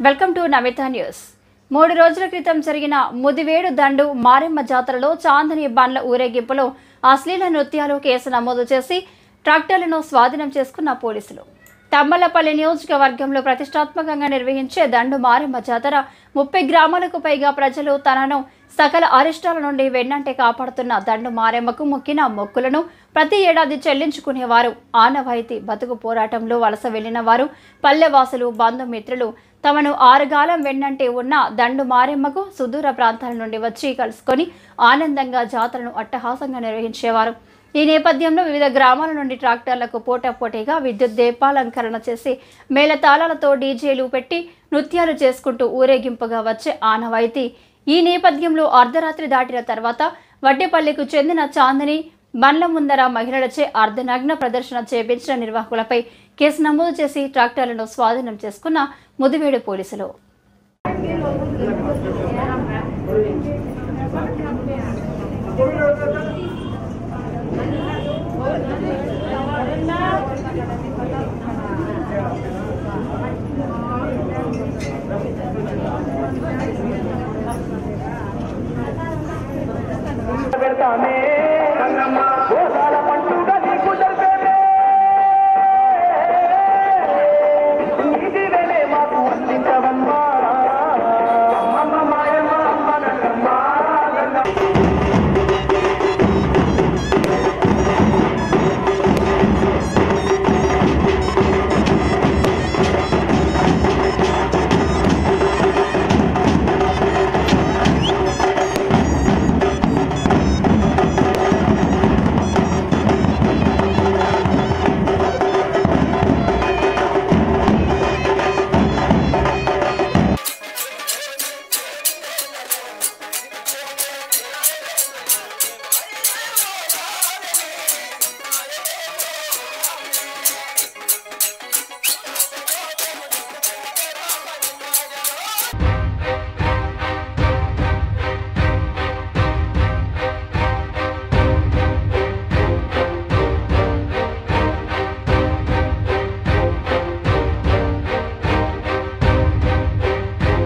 Welcome to Namitha news. 3 రోజుల క్రితం జరిగిన ముదివేడు దండు మారెమ్మ జాతరలో చాందని బండ్ల ఊరేగింపులో అశ్లీల నృత్యాలు కేసు నమోదు చేసి ట్రాక్టర్లను స్వాధీనం చేసుకున్న పోలీసులు. తమ్మలపల్లి నియోజకవర్గంలో ప్రతిష్టాత్మకంగా నిర్వహించే దండు మారెమ్మ జాతర 30 గ్రామాలకు పైగా ప్రజలు తనను సకల అరిష్టాల నుండి వెన్నంటే కాపాడుతున్న దండు మారెమ్మకు మొక్కిన మొక్కులను ప్రతి ఏడాది చెల్లించుకునేవారు. ఆనవాయితీ బతుకు పోరాటంలో వలస వెళ్లిన వారు, పల్లెవాసులు, బంధుమిత్రులు తమను ఆరుగాలం వెన్నంటే ఉన్న దండు మారెమ్మకు సుదూర ప్రాంతాల నుండి వచ్చి కలుసుకొని ఆనందంగా జాతరను అట్టహాసంగా నిర్వహించేవారు. ఈ నేపథ్యంలో వివిధ గ్రామాల నుండి ట్రాక్టర్లకు పోటాపోటీగా విద్యుత్ దీపాలంకరణ చేసి మేళతాళాలతో డీజేలు పెట్టి నృత్యాలు చేసుకుంటూ ఊరేగింపుగా వచ్చే ఆనవాయితీ. ఈ నేపథ్యంలో అర్ధరాత్రి దాటిన తర్వాత వడ్డేపల్లికి చెందిన చాందని బండ్ల ముందర మహిళలచే అర్ధనగ్న ప్రదర్శన చేపించిన నిర్వాహకులపై కేసు నమోదు చేసి ట్రాక్టర్లను స్వాధీనం చేసుకున్న ముదివేడు పోలీసులు.